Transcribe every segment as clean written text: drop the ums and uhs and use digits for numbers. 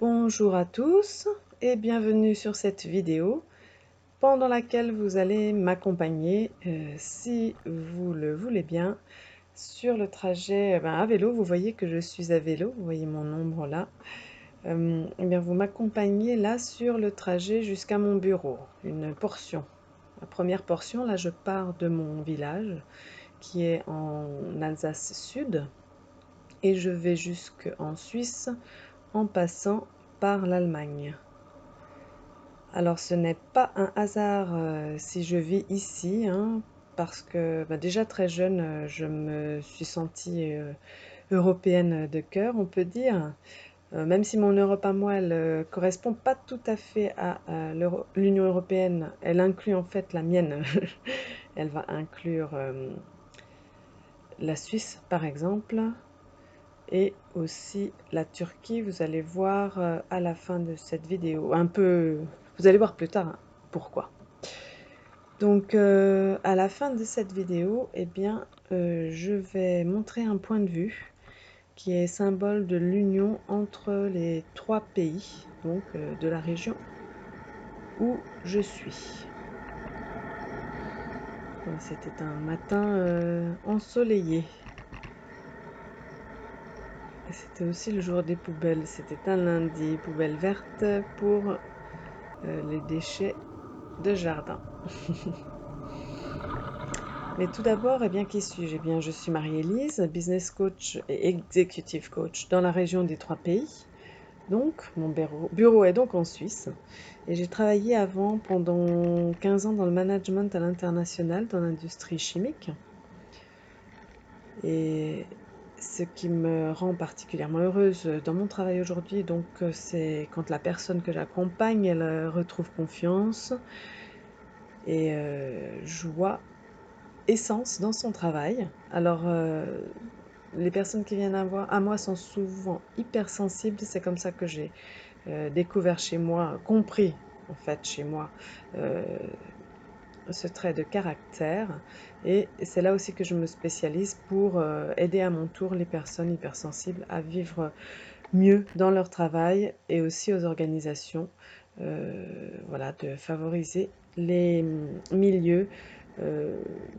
Bonjour à tous et bienvenue sur cette vidéo pendant laquelle vous allez m'accompagner, si vous le voulez bien, sur le trajet à vélo. Vous voyez que je suis à vélo, vous voyez mon ombre là. Eh bien, vous m'accompagnez là sur le trajet jusqu'à mon bureau, une portion. La première portion, là je pars de mon village qui est en Alsace Sud et je vais jusqu'en Suisse en passant par l'Allemagne. Alors ce n'est pas un hasard si je vis ici, hein, parce que déjà très jeune, je me suis sentie européenne de cœur, on peut dire. Même si mon Europe à moi, elle correspond pas tout à fait à l'Union européenne, elle inclut en fait la mienne. Elle va inclure la Suisse par exemple, et aussi la Turquie. Vous allez voir à la fin de cette vidéo, vous allez voir plus tard hein, pourquoi. Donc à la fin de cette vidéo, eh bien, je vais montrer un point de vue qui est symbole de l'union entre les trois pays, donc de la région où je suis. C'était un matin ensoleillé. Et c'était aussi le jour des poubelles, c'était un lundi, poubelle verte pour les déchets de jardin. Mais tout d'abord, eh bien, qui suis-je? Eh bien, je suis Marie-Élise, business coach et executive coach dans la région des trois pays. Donc, mon bureau est donc en Suisse. Et j'ai travaillé avant pendant 15 ans dans le management à l'international, dans l'industrie chimique. Et ce qui me rend particulièrement heureuse dans mon travail aujourd'hui, donc, c'est quand la personne que j'accompagne, elle retrouve confiance et joie essence dans son travail. Alors, les personnes qui viennent à moi sont souvent hypersensibles. C'est comme ça que j'ai découvert chez moi, compris en fait chez moi, ce trait de caractère. Et c'est là aussi que je me spécialise pour aider à mon tour les personnes hypersensibles à vivre mieux dans leur travail et aussi aux organisations, voilà, de favoriser les milieux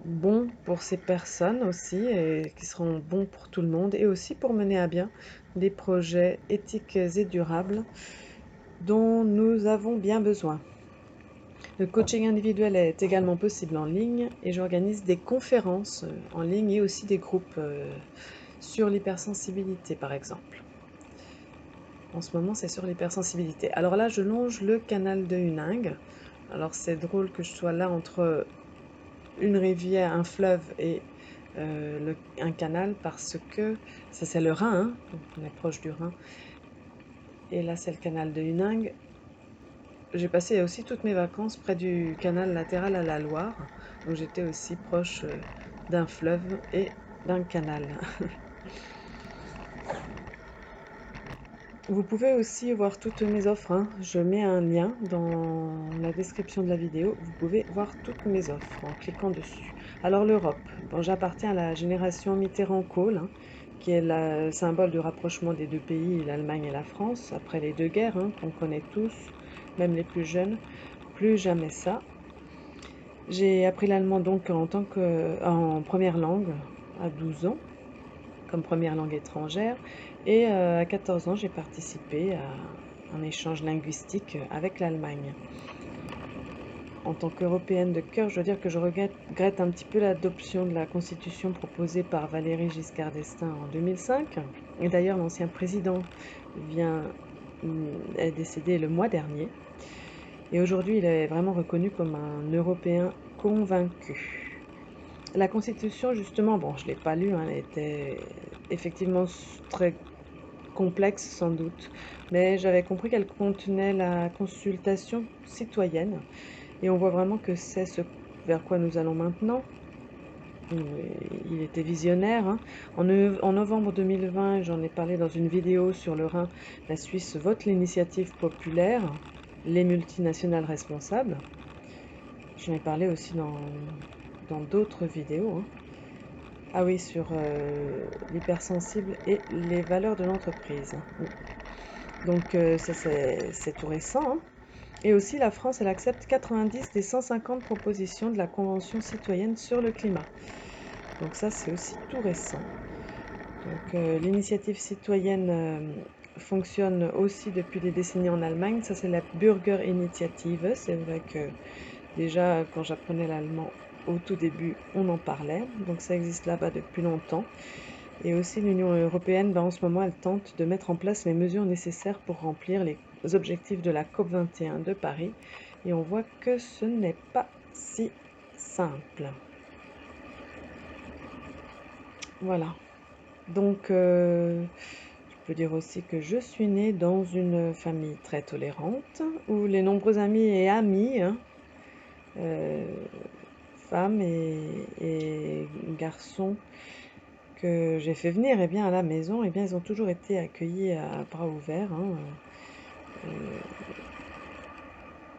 bons pour ces personnes aussi et qui seront bons pour tout le monde et aussi pour mener à bien des projets éthiques et durables dont nous avons bien besoin. Le coaching individuel est également possible en ligne et j'organise des conférences en ligne et aussi des groupes sur l'hypersensibilité par exemple. En ce moment, c'est sur l'hypersensibilité. Alors là, je longe le canal de Huningue. Alors c'est drôle que je sois là entre une rivière, un fleuve et un canal parce que ça c'est le Rhin, hein, donc on est proche du Rhin. Et là, c'est le canal de Huningue. J'ai passé aussi toutes mes vacances près du canal latéral à la Loire. Donc j'étais aussi proche d'un fleuve et d'un canal. Vous pouvez aussi voir toutes mes offres, hein. Je mets un lien dans la description de la vidéo. Vous pouvez voir toutes mes offres en cliquant dessus. Alors l'Europe, bon, j'appartiens à la génération Mitterrand-Kohl, hein, qui est le symbole du rapprochement des deux pays, l'Allemagne et la France, après les deux guerres, hein, qu'on connaît tous, même les plus jeunes. Plus jamais ça. J'ai appris l'allemand donc en première langue à 12 ans, comme première langue étrangère. Et à 14 ans, j'ai participé à un échange linguistique avec l'Allemagne. En tant qu'Européenne de cœur, je dois dire que je regrette un petit peu l'adoption de la Constitution proposée par Valéry Giscard d'Estaing en 2005. Et d'ailleurs, l'ancien président est décédé le mois dernier. Et aujourd'hui, il est vraiment reconnu comme un Européen convaincu. La Constitution, justement, bon, je ne l'ai pas lue, hein, elle était effectivement très complexe sans doute, mais j'avais compris qu'elle contenait la consultation citoyenne, et on voit vraiment que c'est ce vers quoi nous allons maintenant. Il était visionnaire, hein. En novembre 2020, j'en ai parlé dans une vidéo sur le Rhin, la Suisse vote l'initiative populaire, les multinationales responsables. J'en ai parlé aussi dans d'autres vidéos, hein. Ah oui, sur l'hypersensible et les valeurs de l'entreprise. Donc ça c'est tout récent, hein. Et aussi la France, elle accepte 90 des 150 propositions de la Convention citoyenne sur le climat. Donc ça c'est aussi tout récent. Donc l'initiative citoyenne fonctionne aussi depuis des décennies en Allemagne. Ça c'est la Bürgerinitiative. C'est vrai que déjà quand j'apprenais l'allemand au tout début, on en parlait. Donc ça existe là-bas depuis longtemps. Et aussi l'Union européenne, en ce moment, elle tente de mettre en place les mesures nécessaires pour remplir les objectifs de la COP21 de Paris. Et on voit que ce n'est pas si simple. Voilà. Donc, je peux dire aussi que je suis née dans une famille très tolérante, où les nombreux amis et amis, hein, euh, femmes et garçons que j'ai fait venir eh bien, à la maison, eh bien, ils ont toujours été accueillis à bras ouverts, hein,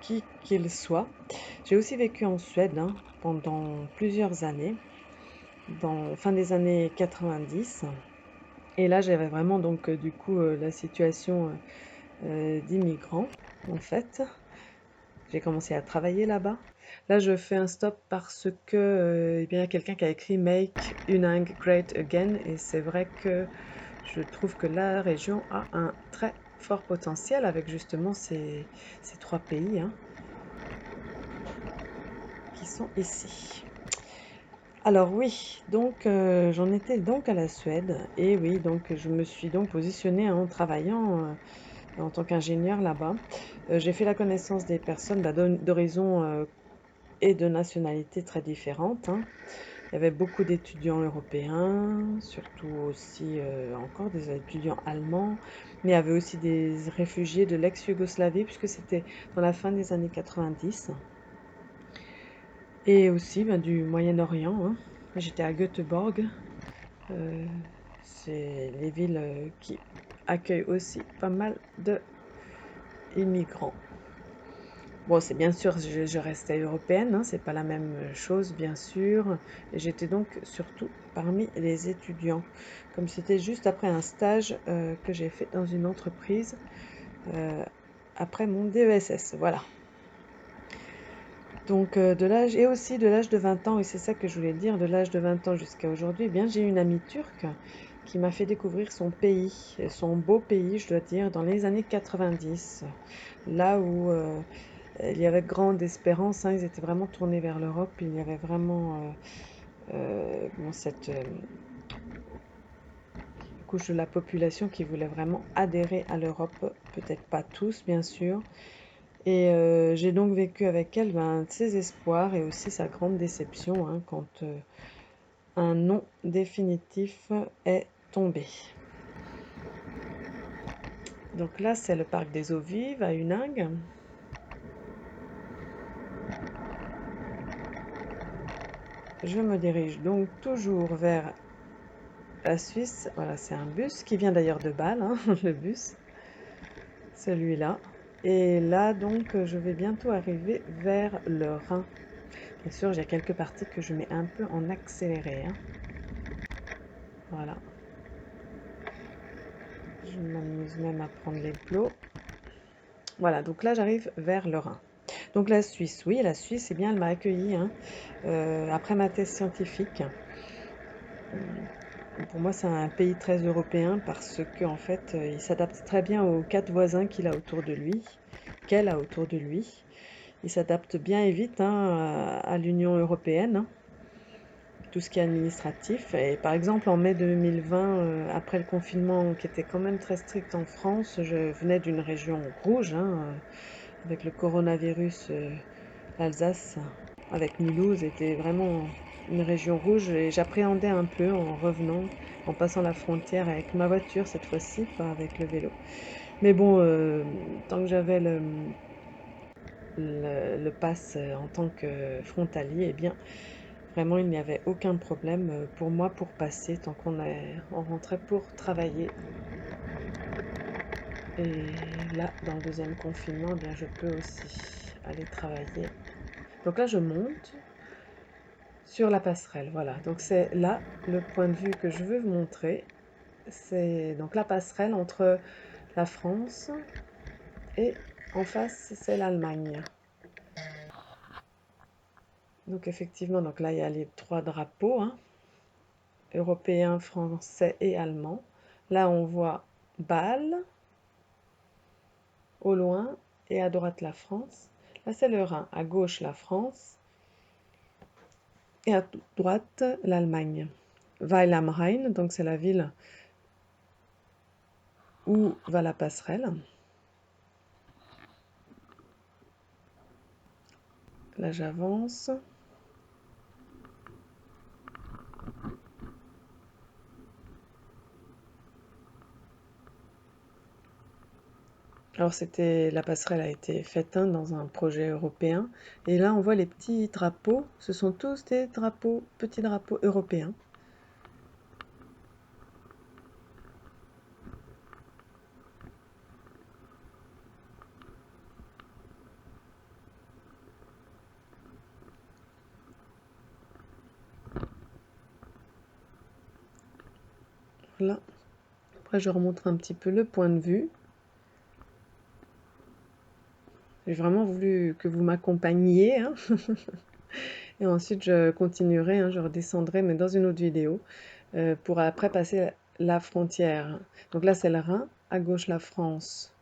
qui qu'ils soient. J'ai aussi vécu en Suède hein, pendant plusieurs années, dans fin des années 90. Et là, j'avais vraiment donc du coup la situation d'immigrant en fait. J'ai commencé à travailler là-bas. Là, je fais un stop parce que eh bien, il y a quelqu'un qui a écrit Make Unang Great Again et c'est vrai que je trouve que la région a un très fort potentiel avec justement ces trois pays hein, qui sont ici. Alors oui, donc j'en étais donc à la Suède et oui, donc je me suis donc positionnée en travaillant en tant qu'ingénieur là-bas. J'ai fait la connaissance des personnes d'horizons et de nationalités très différentes, hein. Il y avait beaucoup d'étudiants européens, surtout aussi encore des étudiants allemands, mais il y avait aussi des réfugiés de l'ex-Yougoslavie, puisque c'était dans la fin des années 90, et aussi ben, du Moyen-Orient, hein. J'étais à Göteborg, euh, c'est les villes qui accueillent aussi pas mal de immigrants. Bon, c'est bien sûr, je restais européenne, hein, c'est pas la même chose, bien sûr. Et j'étais donc surtout parmi les étudiants, comme c'était juste après un stage que j'ai fait dans une entreprise euh, après mon DESS, voilà. Donc de l'âge et aussi de l'âge de 20 ans, et c'est ça que je voulais dire, de l'âge de 20 ans jusqu'à aujourd'hui, eh bien j'ai une amie turque qui m'a fait découvrir son pays, son beau pays, je dois dire, dans les années 90, là où il y avait grande espérance, hein, ils étaient vraiment tournés vers l'Europe, il y avait vraiment bon, cette couche de la population qui voulait vraiment adhérer à l'Europe, peut-être pas tous bien sûr, et j'ai donc vécu avec elle ben, ses espoirs et aussi sa grande déception hein, quand un non définitif est tombé. Donc là, c'est le parc des eaux vives à Unang. Je me dirige donc toujours vers la Suisse. Voilà, c'est un bus qui vient d'ailleurs de Bâle, hein, le bus, celui-là. Et là, donc, je vais bientôt arriver vers le Rhin. Bien sûr, il y a quelques parties que je mets un peu en accéléré, hein. Voilà. Je m'amuse même à prendre les plots. Voilà, donc là, j'arrive vers le Rhin. Donc la Suisse, oui, la Suisse, eh bien, elle m'a accueillie hein, après ma thèse scientifique. Pour moi, c'est un pays très européen parce qu'en fait, il s'adapte très bien aux quatre voisins qu'il a autour de lui, qu'elle a autour de lui. Il s'adapte bien et vite hein, à l'Union européenne, hein, tout ce qui est administratif. Et par exemple, en mai 2020, après le confinement qui était quand même très strict en France, je venais d'une région rouge, hein, avec le coronavirus, l'Alsace, avec Mulhouse, était vraiment une région rouge et j'appréhendais un peu en revenant, en passant la frontière avec ma voiture cette fois-ci, pas avec le vélo. Mais bon, tant que j'avais le pass en tant que frontalier, eh bien, vraiment, il n'y avait aucun problème pour moi pour passer tant on rentrait pour travailler. Et là, dans le deuxième confinement, eh bien, je peux aussi aller travailler. Donc là, je monte sur la passerelle. Voilà, donc c'est là le point de vue que je veux vous montrer. C'est donc la passerelle entre la France et en face, c'est l'Allemagne. Donc effectivement, donc là, il y a les 3 drapeaux, hein, européen, français et allemand. Là, on voit Bâle au loin et à droite la France. Là, c'est le Rhin. À gauche, la France et à droite, l'Allemagne. Weil am Rhein, donc c'est la ville où va la passerelle. Là, j'avance. Alors, la passerelle a été faite dans un projet européen. Et là, on voit les petits drapeaux. Ce sont tous des drapeaux, petits drapeaux européens. Voilà. Après, je remonte un petit peu le point de vue. J'ai vraiment voulu que vous m'accompagniez, hein. Et ensuite, je continuerai, hein, je redescendrai, mais dans une autre vidéo, pour après passer la frontière. Donc là, c'est le Rhin, à gauche la France,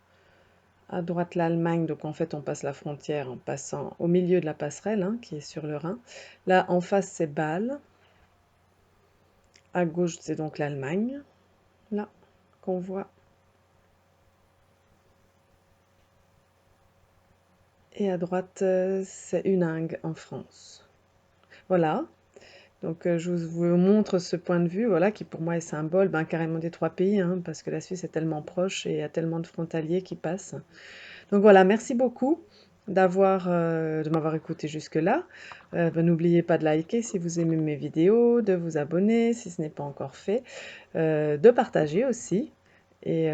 à droite l'Allemagne. Donc en fait, on passe la frontière en passant au milieu de la passerelle, hein, qui est sur le Rhin. Là, en face, c'est Bâle. À gauche, c'est donc l'Allemagne, là, qu'on voit. Et à droite, c'est Huningue en France. Voilà. Donc je vous montre ce point de vue, voilà, qui pour moi est symbole, carrément des 3 pays, hein, parce que la Suisse est tellement proche et il y a tellement de frontaliers qui passent. Donc voilà, merci beaucoup de m'avoir écouté jusque-là. N'oubliez pas de liker si vous aimez mes vidéos, de vous abonner si ce n'est pas encore fait, de partager aussi. Et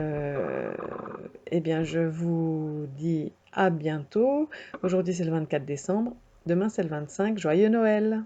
eh bien, je vous dis à bientôt. Aujourd'hui, c'est le 24 décembre. Demain, c'est le 25. Joyeux Noël!